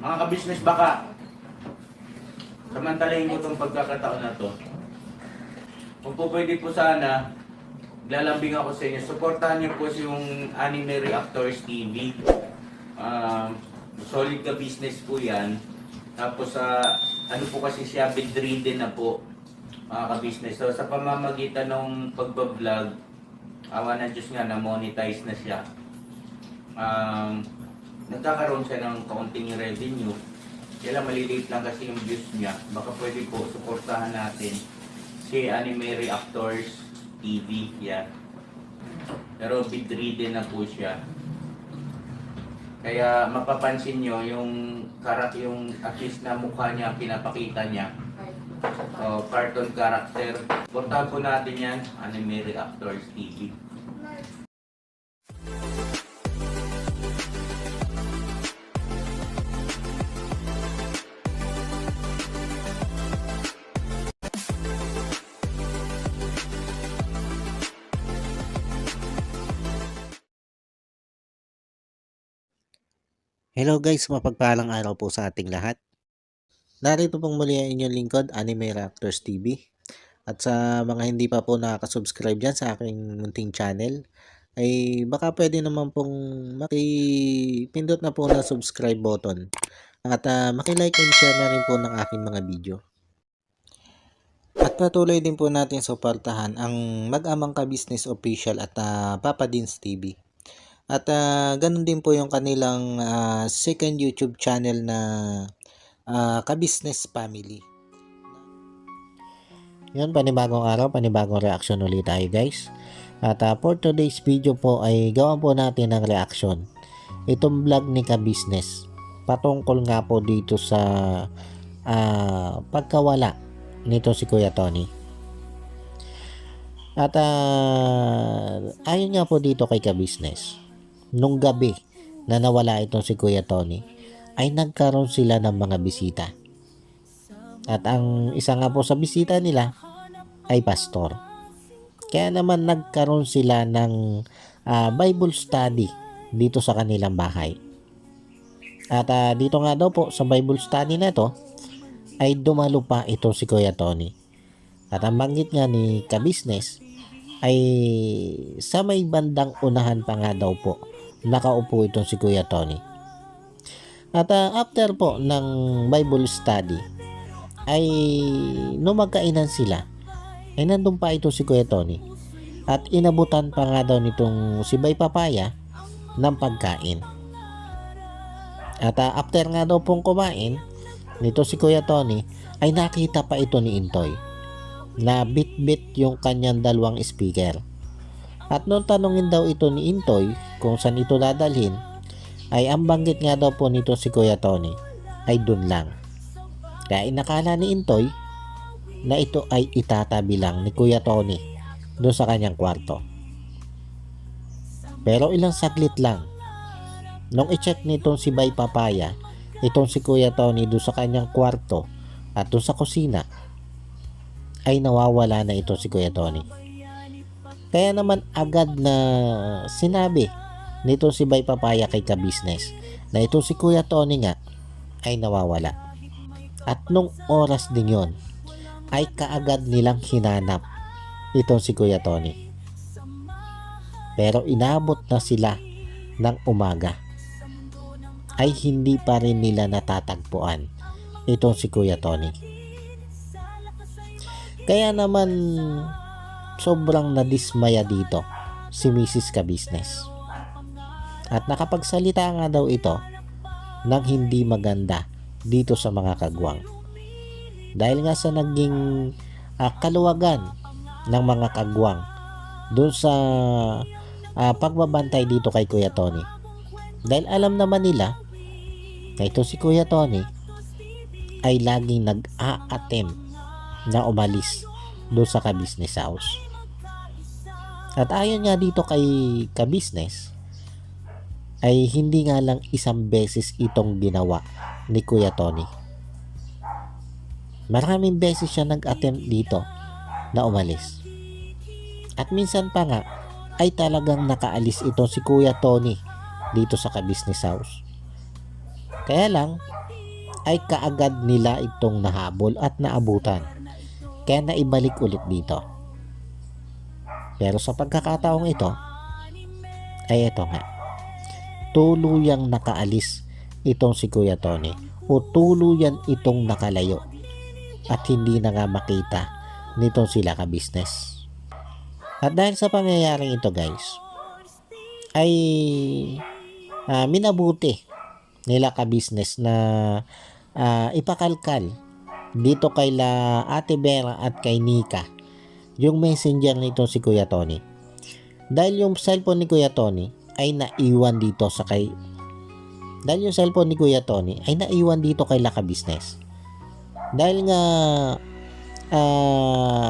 Mga ka-business, baka samantalahin ko itong pagkakataon na to. Kung po pwede po sana, lalambing ako sa inyo. Supportahan niyo po yung Anime Reactors TV. Solid ka business po yan. Tapos ano po kasi siya, bedridden na po, mga ka-business. So sa pamamagitan ng pagbablog, awa ng Diyos nga, na-monetize na siya. Nagkakaroon siya ng kaunting revenue. Kaya lang maliliit lang kasi yung views niya. Baka pwede po, suportahan natin si Anime Reactors TV. Yan. Pero bedridden na po siya. Kaya mapapansin nyo yung at least na mukha niya, pinapakita niya. Cartoon character. Suportahan po natin yan, Anime Reactors TV. Hello guys, mapagpalang araw po sa ating lahat. Narito pong muli ang inyong lingkod, Anime Reactors TV. At sa mga hindi pa po nakaka-subscribe dyan sa aking munting channel, ay baka pwede naman pong makipindot na po na subscribe button. At makilike and share na rin po ng aking mga video. At patuloy din po natin suportahan ang Mag-amang Ka-Business Official at Papa Dins TV. At ganun din po yung kanilang second YouTube channel na Ka-Business Family. Yun, panibagong araw, panibagong reaction ulit tayo guys. At for today's video po ay gawan po natin ng reaction. Itong vlog ni Ka-Business patungkol nga po dito sa pagkawala nito si Kuya Tony. At ayon nga po dito kay Ka-Business, nung gabi na nawala itong si Kuya Tony, ay nagkaroon sila ng mga bisita. At ang isa nga po sa bisita nila ay pastor. Kaya naman nagkaroon sila ng Bible study dito sa kanilang bahay. At dito nga daw po sa Bible study na ito, ay dumalo pa itong si Kuya Tony. At ang banggit nga ni Ka-Business ay sa may bandang unahan pa nga daw po nakaupo itong si Kuya Tony. At after po ng Bible study ay nung magkainan sila ay nandun pa ito si Kuya Tony at inabutan pa nga daw nitong si Bay Papaya ng pagkain. At after nga daw pong kumain nito si Kuya Tony ay nakita pa ito ni Intoy na bit-bit yung kanyang dalawang speaker. At nung tanungin daw ito ni Intoy kung saan ito dadalhin, ay ang banggit nga daw po nito si Kuya Tony ay dun lang. Kaya inakala ni Intoy na ito ay itatabi lang ni Kuya Tony dun sa kanyang kwarto. Pero ilang saglit lang, nung i-check nitong si Bay Papaya, itong si Kuya Tony dun sa kanyang kwarto at dun sa kusina, ay nawawala na ito si Kuya Tony. Kaya naman agad na sinabi nito si Bay Papaya kay Ka-Business na ito si Kuya Tony nga ay nawawala. At nung oras din yon ay kaagad nilang hinanap itong si Kuya Tony. Pero inabot na sila ng umaga ay hindi pa rin nila natatagpuan itong si Kuya Tony. Kaya naman sobrang nadismaya dito si Mrs. Ka-Business. At nakapagsalita nga daw ito ng hindi maganda dito sa mga kagwang. Dahil nga sa naging kaluwagan ng mga kagwang doon sa pagbabantay dito kay Kuya Tony. Dahil alam naman nila na ito si Kuya Tony ay laging nag-a-attempt na umalis doon sa Ka-Business house. At ayon nga dito kay Ka-Business ay hindi nga lang isang beses itong ginawa ni Kuya Tony. Maraming beses siya nag-attempt dito na umalis. At minsan pa nga ay talagang nakaalis itong si Kuya Tony dito sa Ka-Business house. Kaya lang ay kaagad nila itong nahabol at naabutan. Kaya naibalik ulit dito. Pero sa pagkakataong ito, ay ito nga, tuluyang nakaalis itong si Kuya Tony o tuluyan itong nakalayo at hindi na nga makita nitong sila ka-business. At dahil sa pangyayaring ito guys, ay minabuti nila ka-business na ipakalkal dito kay Ate Vera at kay Nika yung messenger nito si Kuya Tony. Dahil yung cellphone ni Kuya Tony ay naiwan dito kay Laka-Business. Dahil nga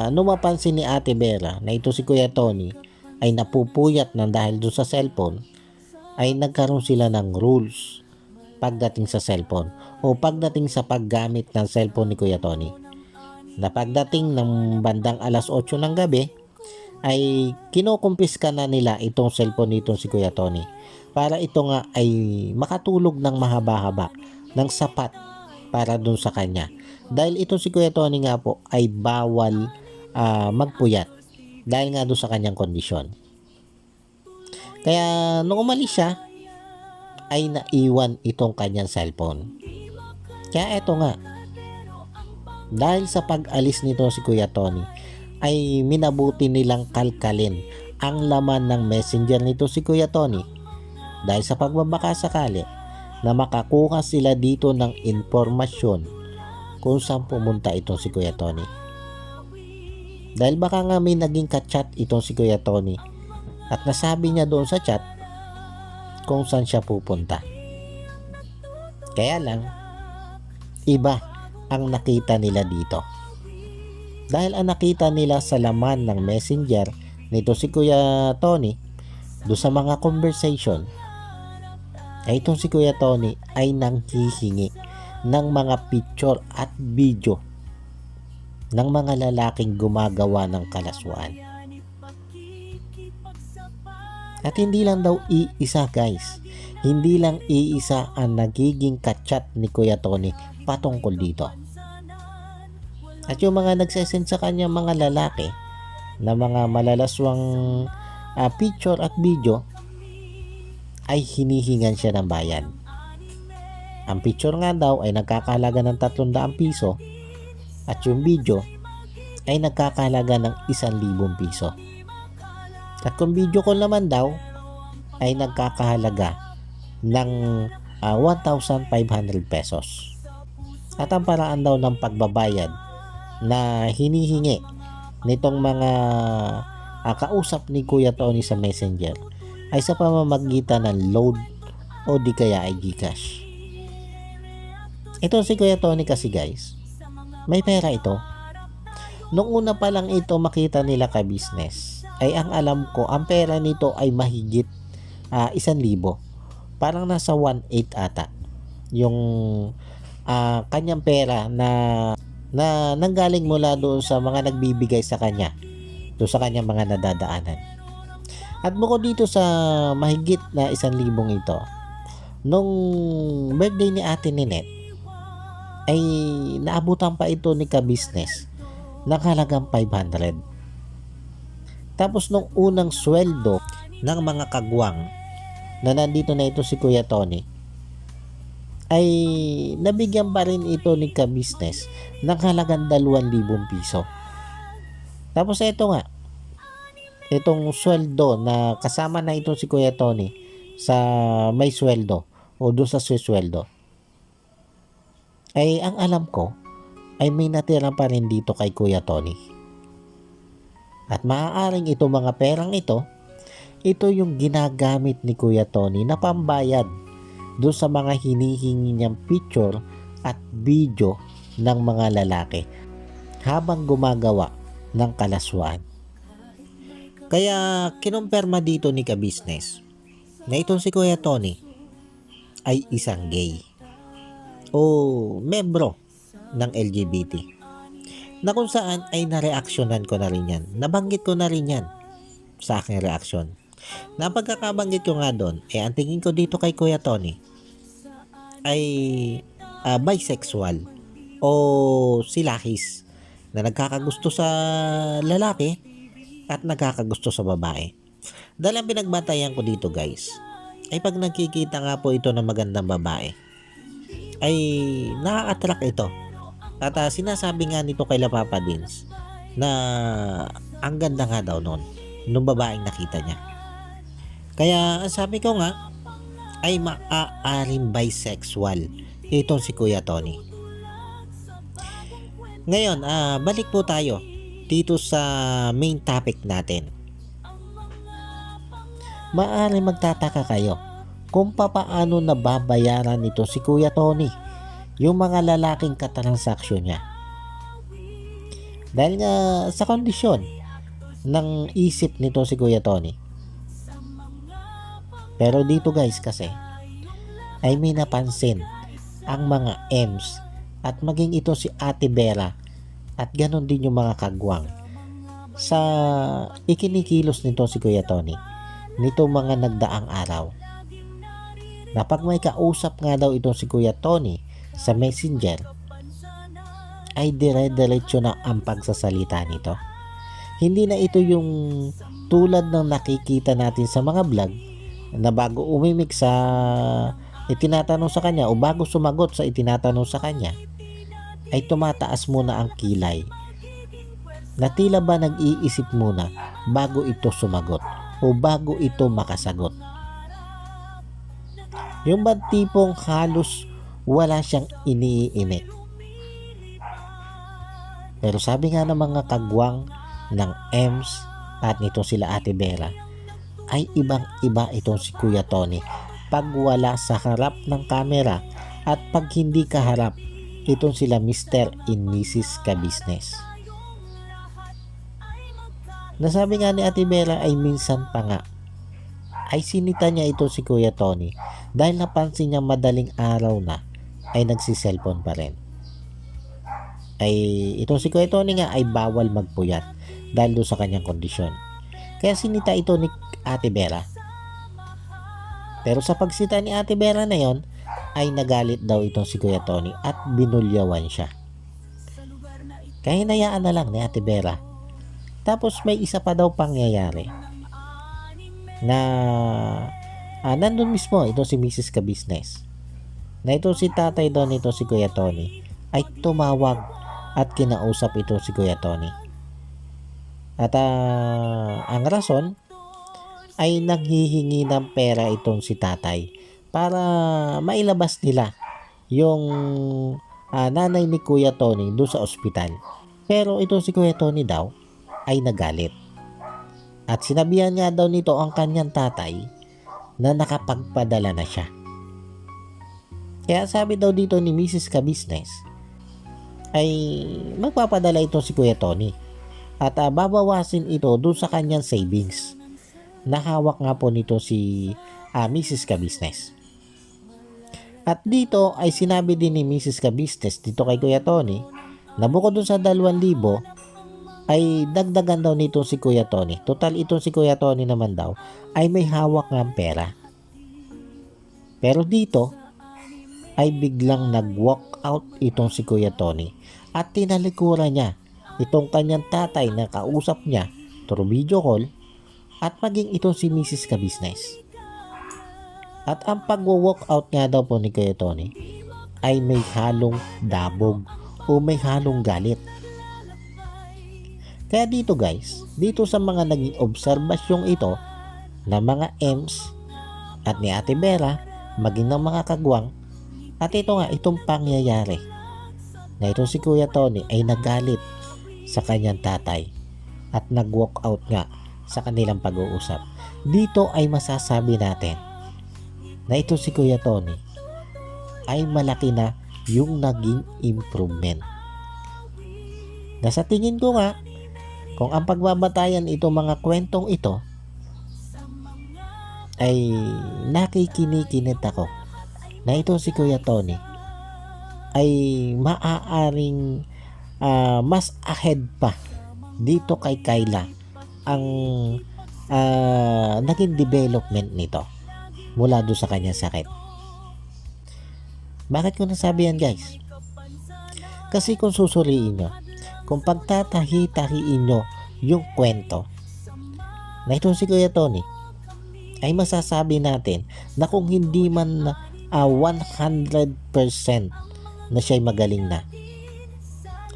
nung mapansin ni Ate Vera na ito si Kuya Tony ay napupuyat ng dahil doon sa cellphone, ay nagkaroon sila ng rules pagdating sa cellphone o pagdating sa paggamit ng cellphone ni Kuya Tony. Na pagdating ng bandang alas 8 ng gabi ay kinukumpiska na nila itong cellphone nitong si Kuya Tony para ito nga ay makatulog ng mahaba-haba ng sapat para dun sa kanya. Dahil itong si Kuya Tony nga po ay bawal magpuyat dahil nga dun sa kanyang kondisyon. Kaya nung umalis siya ay naiwan itong kanyang cellphone. Kaya eto nga, dahil sa pag-alis nito si Kuya Tony ay minabuti nilang kalkalin ang laman ng messenger nito si Kuya Tony dahil sa pagbabaka sakali na makakuha sila dito ng informasyon kung saan pumunta itong si Kuya Tony. Dahil baka nga may naging ka-chat itong si Kuya Tony at nasabi niya doon sa chat kung saan siya pupunta. Kaya lang, iba ang nakita nila dito. Dahil ang nakita nila sa laman ng messenger nito si Kuya Tony do sa mga conversation ay itong si Kuya Tony ay nanghihingi ng mga picture at video ng mga lalaking gumagawa ng kalaswaan. At hindi lang daw iisa guys, hindi lang iisa ang nagiging kachat ni Kuya Tony patungkol dito. At yung mga nagsesend sa kanya mga lalaki na mga malalaswang picture at video ay hinihingan siya ng bayan. Ang picture nga daw ay nagkakahalaga ng 300 piso at yung video ay nagkakahalaga ng 1,000 piso. At kung video call naman daw ay nagkakahalaga ng 1,500 pesos. At ang paraan daw ng pagbabayad na hinihingi nitong mga kausap ni Kuya Tony sa messenger ay sa pamamagitan ng load o di kaya ay GCash. Ito si Kuya Tony kasi guys, may pera ito. Nung una pa lang ito makita nila ka-business, ay ang alam ko, ang pera nito ay mahigit 1,000. Parang nasa 1.8 ata. Yung kanyang pera na nanggaling mula doon sa mga nagbibigay sa kanya, doon sa kanyang mga nadadaanan. At bukod dito sa mahigit na 1,000 ito, nung birthday ni Ate Ninette, ay naabutan pa ito ni ka-business ng halagang 500. Tapos nung unang sweldo ng mga kagwang na nandito na ito si Kuya Tony, ay nabigyan pa rin ito ni ka-business ng halagang 2,000 piso. Tapos ito nga, itong sweldo na kasama na ito si Kuya Tony sa may sweldo o doon sa sweldo, ay ang alam ko ay may natira pa rin dito kay Kuya Tony. At maaaring ito mga perang ito yung ginagamit ni Kuya Tony na pambayad doon sa mga hinihingi niyang picture at video ng mga lalaki habang gumagawa ng kalaswaan. Kaya kinumpirma dito ni ka-business na itong si Kuya Tony ay isang gay o membro ng LGBT, na kung saan ay nareaksyonan ko na rin yan. Nabanggit ko na rin yan sa aking reaksyon. Na pagkakabanggit ko nga doon, ang tingin ko dito kay Kuya Tony ay bisexual o silahis na nagkakagusto sa lalaki at nagkakagusto sa babae. Dahil ang pinagbatayan ko dito guys, ay pag nakikita nga po ito ng magandang babae, ay nakaka-attract ito. At sinasabi nga nito kay Papa Dins na ang ganda nga daw nun, nung babaeng nakita niya. Kaya ang sabi ko nga, ay maaaring bisexual itong si Kuya Tony. Ngayon, balik po tayo dito sa main topic natin. Maaaring magtataka kayo kung papaano nababayaran nito si Kuya Tony yung mga lalaking katransaksyon niya. Dahil nga sa kondisyon ng isip nito si Kuya Tony. Pero dito guys kasi ay may napansin ang mga M's at maging ito si Ate Vera at ganon din yung mga kagwang sa ikinikilos nito si Kuya Tony nito mga nagdaang araw. Na pag may kausap nga daw ito si Kuya Tony sa messenger ay dire-diretso na ang pagsasalita nito. Hindi na ito yung tulad ng nakikita natin sa mga vlog na bago umimik sa itinatanong sa kanya o bago sumagot sa itinatanong sa kanya ay tumataas muna ang kilay na tila ba nag-iisip muna bago ito sumagot o bago ito makasagot. Yung ba tipong halos wala siyang iniimik. Pero sabi nga ng mga kagwang ng M's at nito sila Ate Vera ay ibang iba itong si Kuya Tony pag wala sa harap ng camera at pag hindi kaharap itong sila Mr. and Mrs. Ka-Business. Nasabi nga ni Ate Vera ay minsan pa nga ay sinita niya ito si Kuya Tony dahil napansin niya madaling araw na ay nagsiselfon pa rin. Ay itong si Kuya Tony nga ay bawal magpuyat dahil doon sa kanyang kondisyon. Kaya sinita ito ni Ate Vera. Pero sa pagsita ni Ate Vera na yon ay nagalit daw itong si Kuya Tony at binulyawan siya. Kaya hinayaan na lang ni Ate Vera. Tapos may isa pa daw pangyayari na nandun mismo ito si Mrs. Ka-Business na ito si tatay daw nito si Kuya Tony ay tumawag at kinausap ito si Kuya Tony. At ang rason ay nanghihingi ng pera itong si tatay para mailabas nila yung nanay ni Kuya Tony doon sa ospital. Pero itong si Kuya Tony daw ay nagalit. At sinabihan nga daw nito ang kanyang tatay na nakapagpadala na siya. Kaya sabi daw dito ni Mrs. Ka-Business ay magpapadala ito si Kuya Tony at babawasin ito doon sa kanyang savings na hawak nga po nito si Mrs. Ka-Business. At dito ay sinabi din ni Mrs. Ka-Business dito kay Kuya Tony na bukod doon sa 2,000 ay dagdagan daw nito si Kuya Tony. Total itong si Kuya Tony naman daw ay may hawak ng pera. Pero dito ay biglang nag-walk out itong si Kuya Tony at tinalikuran niya itong kanyang tatay na kausap niya through video call at maging itong si Mrs. Ka-Business. At ang pag-walk out nga daw po ni Kuya Tony ay may halong dabog o may halong galit. Kaya dito guys, dito sa mga naging obserbasyon ito ng mga M's at ni Ate Vera, maging ng mga kagwang, at ito nga itong pangyayari na itong si Kuya Tony ay nagalit sa kanyang tatay at nag-walk out nga sa kanilang pag-uusap. Dito ay masasabi natin na ito si Kuya Tony ay malaki na yung naging improvement. Na sa tingin ko nga, kung ang pagbabatayan ito mga kwentong ito ay nakikinikinit ako na ito si Kuya Tony ay maaaring mas ahead pa dito kay Kyla ang naging development nito mula doon sa kanyang sakit. Bakit ko nasabi yan guys? Kasi kung susuriin nyo, kung pagtatahi-tahiin nyo yung kwento na itong si Kuya Tony, ay masasabi natin na kung hindi man 100% na siya'y magaling na,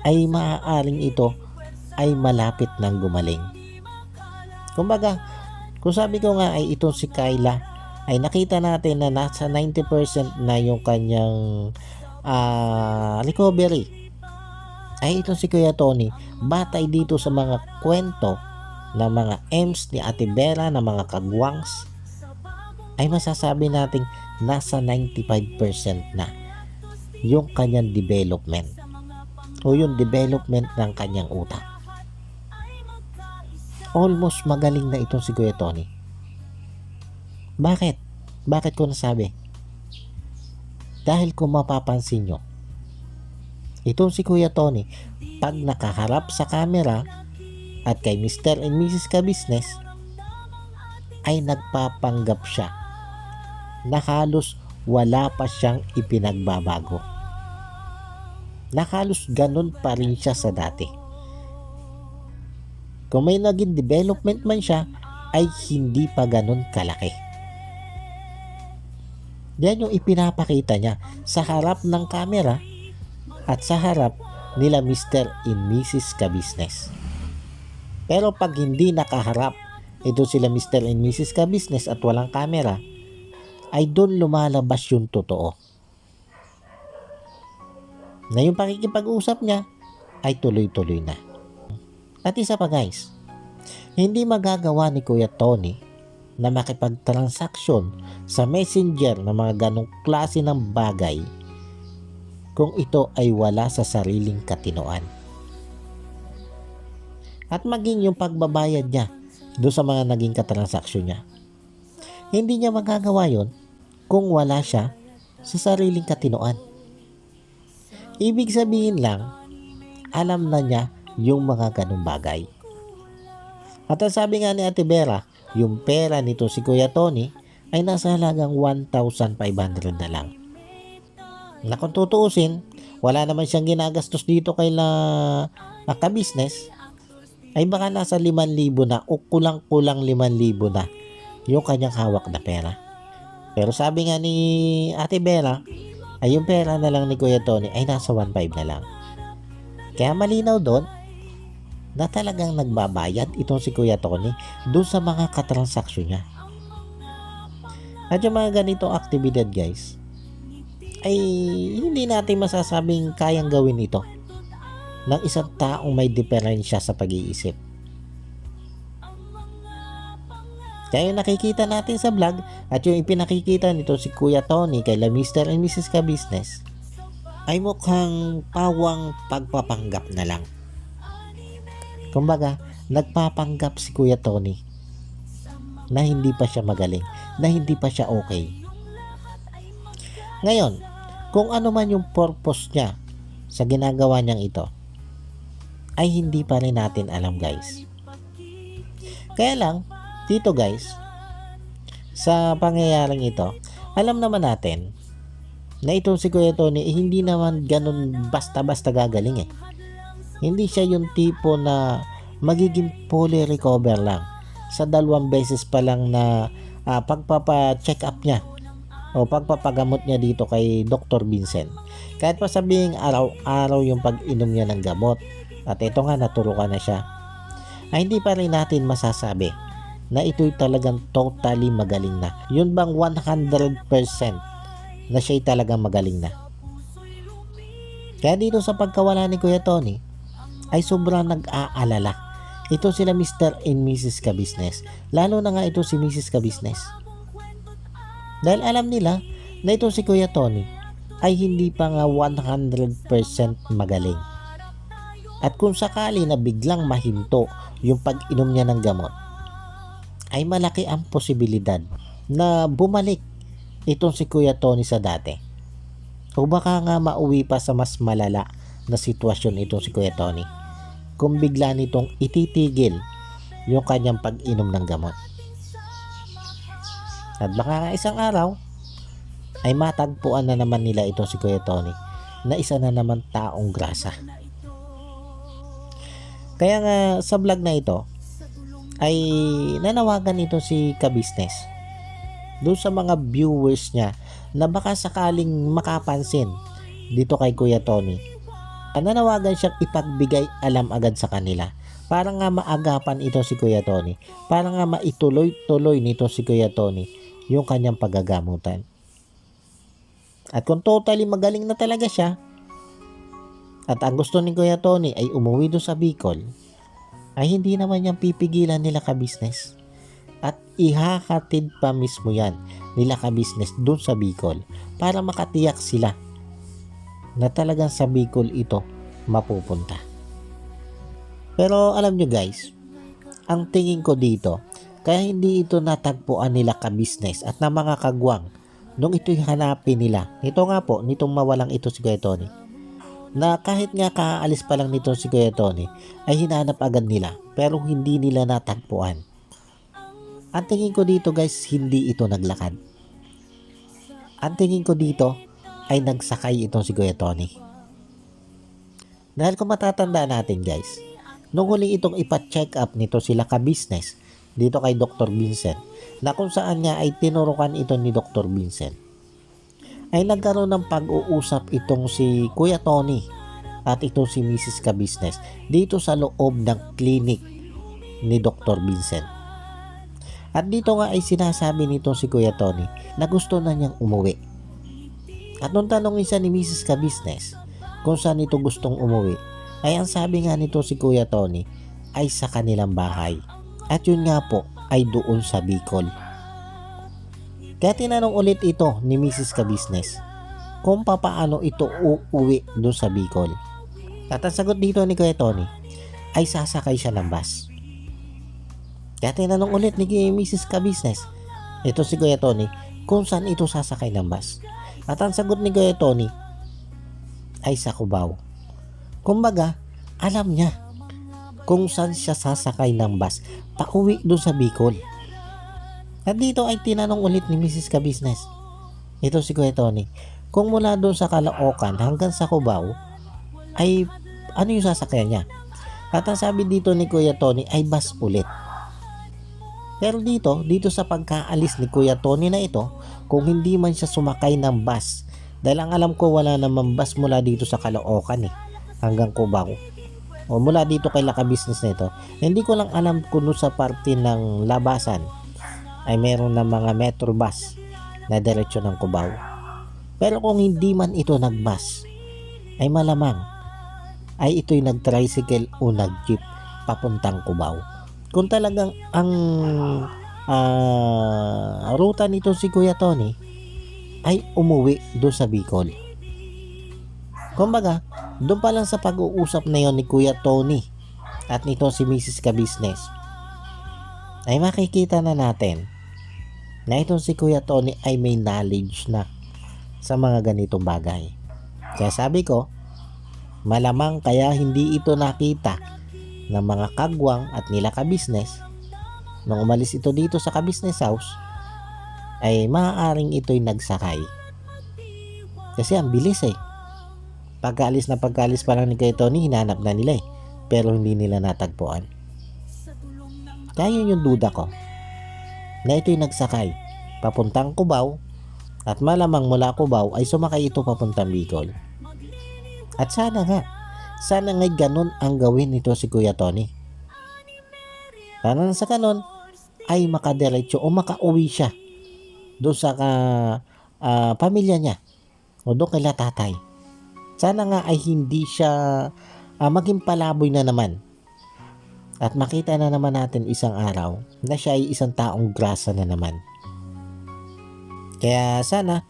ay maaaring ito ay malapit ng gumaling. Kumbaga, kung sabi ko nga ay itong si Kyla, ay nakita natin na nasa 90% na yung kanyang recovery. Ay itong si Kuya Tony, batay dito sa mga kwento ng mga EMS ni Ate Vera, ng mga kagwangs, ay masasabi nating nasa 95% na yung kanyang development o yung development ng kanyang utak. Almost magaling na itong si Kuya Tony. Bakit? Bakit ko nasabi? Dahil kung mapapansin nyo, itong si Kuya Tony, pag nakaharap sa camera at kay Mr. and Mrs. Ka-Business, ay nagpapanggap siya na halos wala pa siyang ipinagbabago. Na halos ganun pa rin siya sa dati. Kung may naging development man siya, ay hindi pa ganun kalaki. Yan yung ipinapakita niya sa harap ng camera at sa harap nila Mr. and Mrs. Ka-Business. Pero pag hindi nakaharap ito sila Mr. and Mrs. Ka-Business at walang camera, ay doon lumalabas yung totoo. Na yung pakikipag-usap niya ay tuloy-tuloy na. At isa pa guys, hindi magagawa ni Kuya Tony na makipagtransaksyon sa messenger ng mga ganong klase ng bagay kung ito ay wala sa sariling katinoan. At maging yung pagbabayad niya doon sa mga naging katransaksyon niya, hindi niya magagawa yon kung wala siya sa sariling katinoan. Ibig sabihin lang, alam na niya yung mga ganong bagay. At ang sabi nga ni Ate Vera, yung pera nito si Kuya Tony ay nasa halagang 1,500 na lang. Na kung tutuusin, wala naman siyang ginagastos dito kay Ka-Business, ay baka nasa 5,000 na o kulang-kulang 5,000 na yung kanyang hawak na pera. Pero sabi nga ni Ate Vera, ay yung pera na lang ni Kuya Tony ay nasa 1,500 na lang. Kaya malinaw doon na talagang nagbabayad itong si Kuya Tony doon sa mga katransaksyon niya. At yung mga ganitong aktibidad guys, ay hindi natin masasabing kayang gawin ito ng isang taong may diferensya sa pag-iisip. Kaya yung nakikita natin sa vlog at yung ipinakikita nito si Kuya Tony kay Mr. and Mrs. Ka-Business ay mukhang pawang pagpapanggap na lang. Kumbaga, nagpapanggap si Kuya Tony na hindi pa siya magaling, na hindi pa siya okay. Ngayon, kung ano man yung purpose niya sa ginagawa niyang ito, ay hindi pa rin natin alam guys. Kaya lang, dito guys, sa pangyayaring ito, alam naman natin na itong si Kuya Tony hindi naman ganun basta-basta gagaling eh. Hindi siya yung tipo na magiging fully recover lang sa 2 beses pa lang na pagpapa-check up niya o pagpapagamot niya dito kay Dr. Vincent. Kahit pa sabihin araw-araw yung pag-inom niya ng gamot at ito nga naturukan na siya, ay hindi pa rin natin masasabi na ito'y talagang totally magaling na. Yun bang 100% na siya'y talagang magaling na? Kaya dito sa pagkawala ni Kuya Tony ay sobrang nag-aalala ito sila Mr. and Mrs. Ka-Business, lalo na nga ito si Mrs. Ka-Business, dahil alam nila na ito si Kuya Tony ay hindi pa nga 100% magaling. At kung sakali na biglang mahinto yung pag-inom niya ng gamot, ay malaki ang posibilidad na bumalik itong si Kuya Tony sa dati. O baka nga mauwi pa sa mas malala na sitwasyon itong si Kuya Tony kung bigla nitong ititigil yung kanyang pag-inom ng gamot. At baka isang araw ay matagpuan na naman nila ito si Kuya Tony na isa na naman taong grasa. Kaya nga sa vlog na ito ay nanawagan ito si Ka-Business doon sa mga viewers niya na baka sakaling makapansin dito kay Kuya Tony. Nanawagan siyang ipagbigay alam agad sa kanila para nga maagapan ito si Kuya Tony, para nga maituloy-tuloy nito si Kuya Tony yung kanyang paggagamutan. At kung totally magaling na talaga siya, at ang gusto ni Kuya Tony ay umuwi doon sa Bicol, ay hindi naman niyang pipigilan nila Ka-Business. At ihahatid pa mismo yan nila Ka-Business doon sa Bicol para makatiyak sila na talagang sa Bicol ito mapupunta. Pero alam nyo guys, ang tingin ko dito, kaya hindi ito natagpuan nila Ka-Business at na mga kagwang nung ito'y hanapin nila. Ito nga po, nitong mawalang ito si Kuya Tony, na kahit nga kaalis pa lang nito si Kuya Tony ay hinanap agad nila pero hindi nila natagpuan. Ang tingin ko dito guys, hindi ito naglakad. Ang tingin ko dito ay nagsakay itong si Kuya Tony. Dahil kung matatanda natin guys, nung huling itong ipa-check up nito sila Ka-Business dito kay Dr. Vincent, na kung saan nga ay tinurukan ito ni Dr. Vincent, ay nagkaroon ng pag-uusap itong si Kuya Tony at itong si Mrs. Ka-Business dito sa loob ng clinic ni Dr. Vincent. At dito nga ay sinasabi nitong si Kuya Tony na gusto na niyang umuwi. At nung tanongin siya ni Mrs. Ka-Business kung saan ito gustong umuwi, ay ang sabi nga nito si Kuya Tony ay sa kanilang bahay. At yun nga po ay doon sa Bicol. Kaya tinanong ulit ito ni Mrs. Ka-Business kung papaano ito uuwi doon sa Bicol. At ang sagot dito ni Kuya Tony ay sasakay siya ng bus. Kaya tinanong ulit ni Mrs. Ka-Business ito si Kuya Tony kung saan ito sasakay ng bus. At ang sagot ni Kuya Tony ay sa Cubao. Kumbaga, alam niya kung saan siya sasakay ng bus pauwi doon sa Bicol. At dito ay tinanong ulit ni Mrs. Ka-Business ito si Kuya Tony kung mula doon sa Caloocan hanggang sa Cubao ay ano yung sasakyan niya. At ang sabi dito ni Kuya Tony ay bus ulit. Pero dito sa pagkaalis ni Kuya Tony na ito, kung hindi man siya sumakay ng bus, dahil ang alam ko wala namang bus mula dito sa Caloocan hanggang Cubao, o mula dito kay Ka-Business na ito, hindi ko lang alam kung sa parte ng labasan ay meron ng mga metro bus na diretsyo ng Cubao. Pero kung hindi man ito nagbus, ay malamang ay ito'y nag-tricycle o nag-jeep papuntang Cubao. Kung talagang ang ruta nito si Kuya Tony ay umuwi doon sa Bicol. Kumbaga, doon pa lang sa pag-uusap na yon ni Kuya Tony at nito si Mrs. Ka-Business ay makikita na natin na itong si Kuya Tony ay may knowledge na sa mga ganitong bagay. Kaya sabi ko, malamang kaya hindi ito nakita ng mga kagwang at nila Ka-Business nung umalis ito dito sa Ka-Business house, ay maaaring ito'y nagsakay. Kasi ang bilis pagkaalis pa lang ni Kuya Tony, hinanap na nila pero hindi nila natagpuan. Kaya yun yung duda ko na ito'y nagsakay papuntang Cubao at malamang mula Cubao ay sumakay ito papuntang Bicol. At sana nga'y ganun ang gawin nito si Kuya Tony. Sana sa ganun ay makadiretso o makauwi siya doon sa pamilya niya o doon kay tatay. Sana nga ay hindi siya maging palaboy na naman at makita na naman natin isang araw na siya ay isang taong grasa na naman. Kaya sana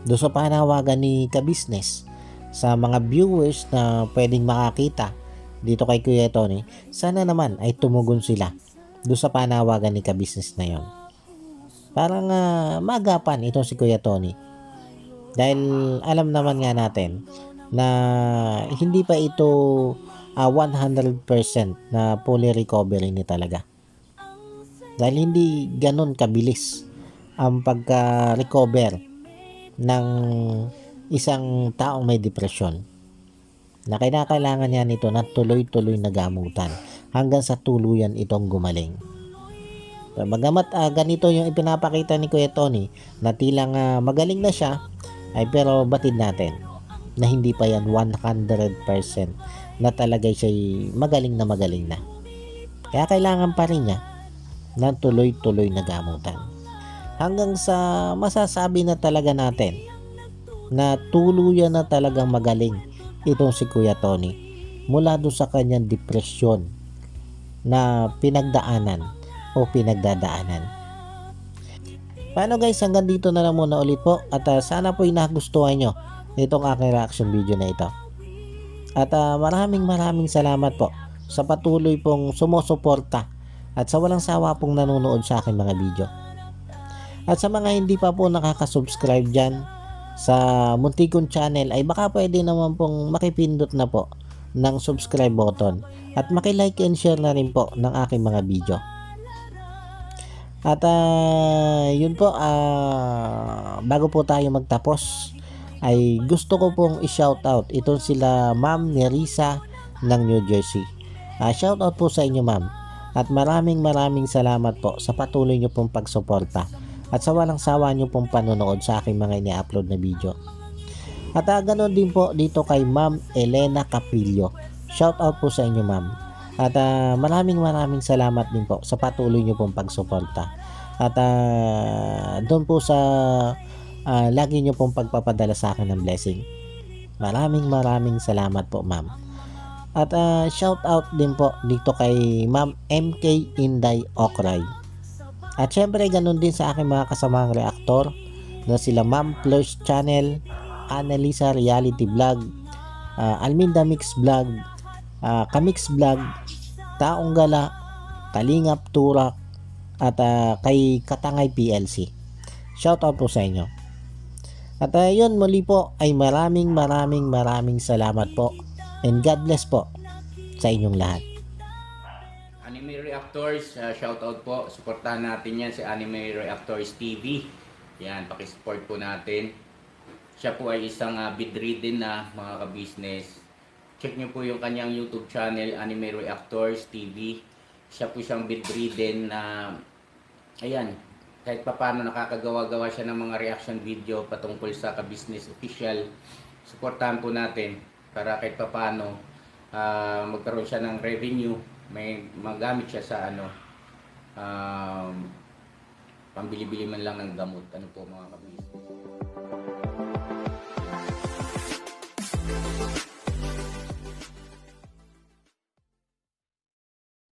doon sa panawagan ni Ka-Business sa mga viewers na pwedeng makakita dito kay Kuya Tony, sana naman ay tumugon sila doon sa panawagan ni Ka-Business na yon. Parang magapan ito si Kuya Tony. Dahil alam naman nga natin na hindi pa ito 100% na fully recovery ni talaga. Dahil hindi ganun kabilis ang pagka-recover ng isang taong may depresyon na kailangan niya nito na tuloy-tuloy na gamutan hanggang sa tuluyan itong gumaling. Bagamat ganito yung ipinapakita ni Kuya Tony na tilang magaling na siya, ay pero batid natin na hindi pa yan 100% na talaga siya'y magaling na. Kaya kailangan pa rin niya ng tuloy-tuloy na gamutan. Hanggang sa masasabi na talaga natin na tuluyan na talagang magaling itong si Kuya Tony mula doon sa kanyang depresyon na pinagdaanan o pinagdadaanan. Paano guys, hanggang dito na lang muna ulit po at sana po'y nagustuhan nyo itong aking reaction video na ito. At maraming salamat po sa patuloy pong sumusuporta at sa walang sawa pong nanonood sa aking mga video. At sa mga hindi pa po nakaka-subscribe dyan sa Muntikon channel ay baka pwede naman pong makipindot na po ng subscribe button at makilike and share na rin po ng aking mga video. At yun po, bago po tayo magtapos ay gusto ko pong i-shoutout itong sila Ma'am Nerissa ng New Jersey. Shoutout po sa inyo ma'am at maraming salamat po sa patuloy nyo pong pagsuporta at sa walang sawa nyo pong panonood sa aking mga ini-upload na video. At ganoon din po dito kay Ma'am Elena Capillo. Shoutout po sa inyo ma'am. At maraming salamat din po sa patuloy nyo pong pagsuporta. At doon po sa lagi nyo pong pagpapadala sa akin ng blessing. Maraming salamat po ma'am. At shoutout din po dito kay Ma'am MK Inday Okray. At syempre ganun din sa aking mga kasamang reaktor na sila Ma'am Plush Channel, Annalisa Reality Vlog, Alminda Mix Vlog, Kamix Vlog, Taong Gala, Kalingap Turak, at kay Katangay PLC. Shoutout po sa inyo. At yun muli po ay maraming salamat po and God bless po sa inyong lahat. Anime Reactors, shoutout po. Suportahan natin yan si Anime Reactors TV. Yan, pakisupport po natin. Siya po ay isang bedridden na mga ka-business. Check nyo po yung kanyang YouTube channel, Anime Reactors TV. Siya po isang bedridden na, ayan, kahit papano nakakagawa-gawa siya ng mga reaction video patungkol sa ka-business official. Suportahan po natin para kahit papano magkaroon siya ng revenue, may magamit siya sa pambili-bili man lang ng gamot. Ano po mga ka-business.